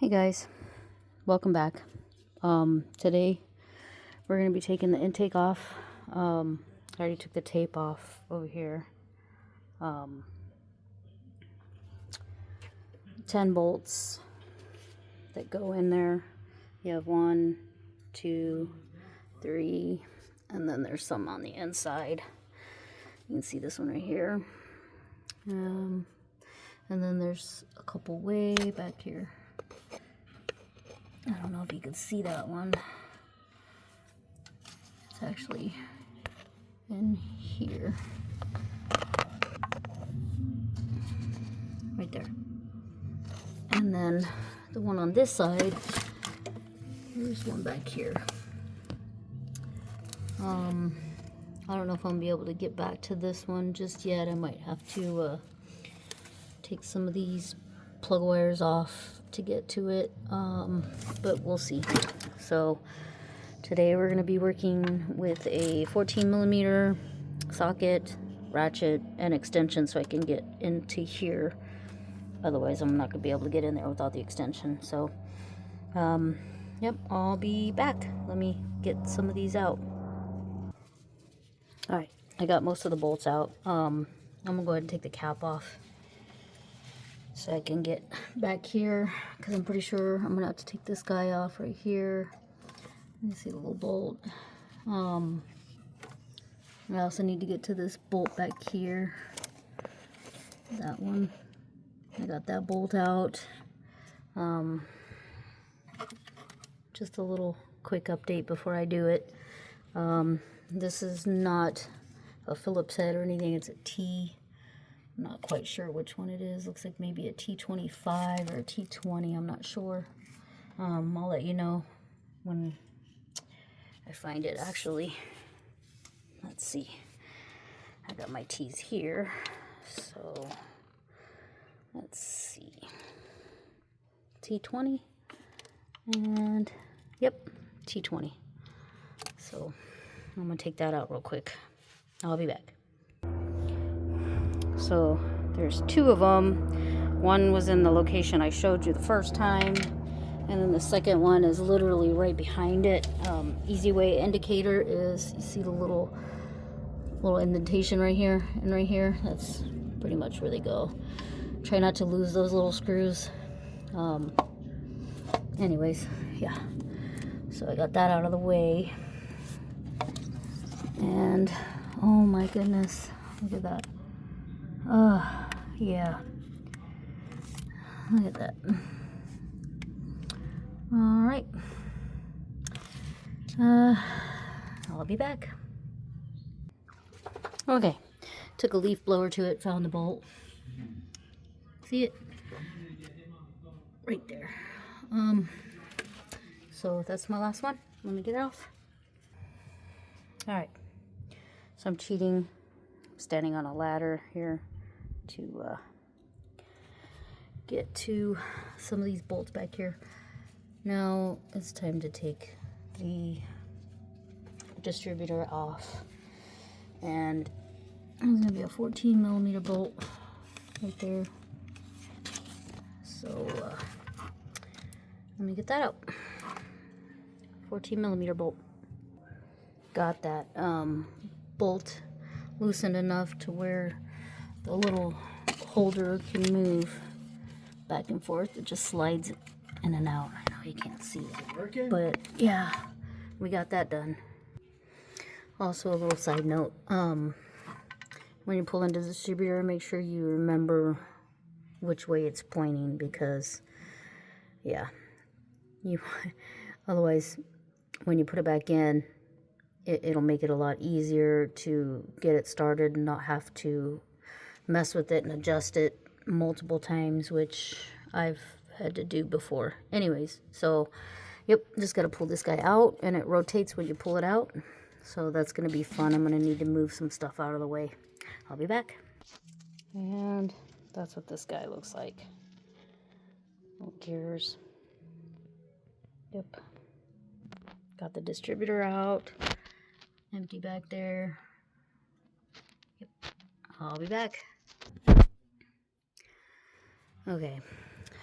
Hey guys, welcome back. Today we're going to be taking the intake off. I already took the tape off over here. 10 bolts that go in there. You have 1, 2, 3, and then there's some on the inside. You can see this one right here. And then there's a couple way back here. I don't know if you can see that one. It's actually in here. Right there. And then the one on this side, there's one back here. I don't know if I'm gonna be able to get back to this one just yet. I might have to take some of these plug wires off to get to it, but we'll see. So today we're going to be working with a 14mm socket, ratchet, and extension so I can get into here. Otherwise I'm not going to be able to get in there without the extension. So yep, I'll be back. Let me get some of these out. Alright, I got most of the bolts out. I'm going to go ahead and take the cap off so I can get back here, because I'm pretty sure I'm gonna have to take this guy off right here. Let me see the little bolt. I also need to get to this bolt back here. That one. I got that bolt out. Just a little quick update before I do it. This is not a Phillips head or anything. It's a T. I'm not quite sure which one it is. Looks like maybe a T25 or a T20. I'm not sure. I'll let you know when I find it. Actually, let's see. I got my T's here. So let's see. T20 and yep, T20. So I'm gonna take that out real quick. I'll be back. So there's 2 of them. One was in the location I showed you the first time, and then the second one is literally right behind it. Easy way indicator is, you see the little indentation right here and right here. That's pretty much where they go. Try not to lose those little screws. Anyways, yeah. So I got that out of the way. And oh my goodness, look at that. Yeah. Look at that. All right. I'll be back. Okay. Took a leaf blower to it, found the bolt. See it? Right there. So that's my last one. Let me get it off. All right. So I'm cheating. Standing on a ladder here to get to some of these bolts back here. Now it's time to take the distributor off, and there's gonna be a 14mm bolt right there. So let me get that out. 14mm bolt. Got that bolt loosened enough to where the little holder can move back and forth. It just slides in and out. I know you can't see it, but yeah, we got that done. Also, a little side note, when you pull into the distributor, make sure you remember which way it's pointing, because yeah, otherwise when you put it back in, it'll make it a lot easier to get it started and not have to mess with it and adjust it multiple times, which I've had to do before. Anyways, so yep, just got to pull this guy out, and it rotates when you pull it out. So that's going to be fun. I'm going to need to move some stuff out of the way. I'll be back. And that's what this guy looks like. Little gears. Yep. Got the distributor out. Empty back there. Yep. I'll be back. Okay.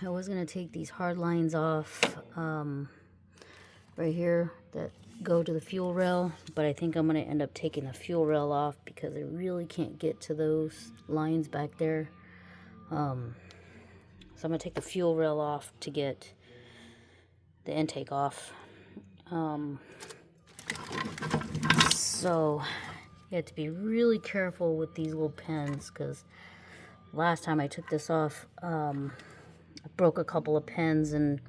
I was going to take these hard lines off right here that go to the fuel rail, but I think I'm going to end up taking the fuel rail off because I really can't get to those lines back there. So I'm going to take the fuel rail off to get the intake off. So you have to be really careful with these little pins, because last time I took this off, I broke a couple of pins and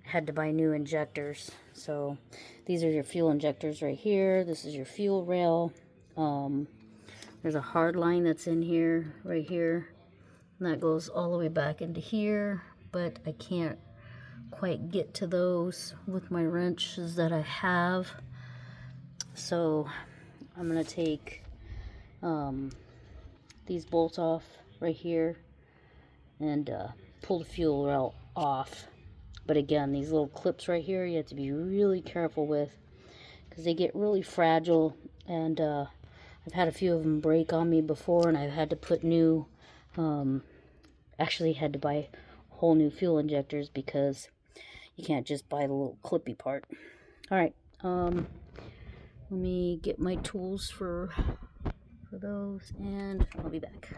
had to buy new injectors. So these are your fuel injectors right here. This is your fuel rail. There's a hard line that's in here, right here, and that goes all the way back into here, but I can't quite get to those with my wrenches that I have. So I'm gonna take these bolts off right here and pull the fuel rail off. But again, these little clips right here, you have to be really careful with, because they get really fragile, and I've had a few of them break on me before, and I've had to put new, actually had to buy whole new fuel injectors, because you can't just buy the little clippy part. Alright, let me get my tools for those, and I'll be back.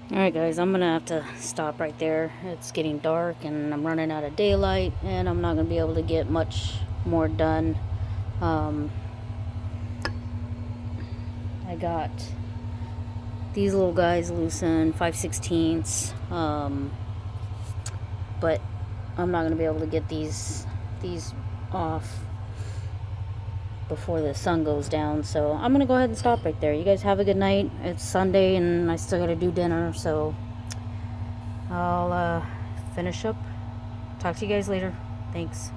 Alright guys, I'm gonna have to stop right there. It's getting dark and I'm running out of daylight, and I'm not gonna be able to get much more done. I got these little guys loosened 5/16, but I'm not gonna be able to get these off before the sun goes down, so I'm gonna go ahead and stop right there. You guys have a good night. It's Sunday and I still gotta do dinner, so I'll finish up. Talk to you guys later. Thanks.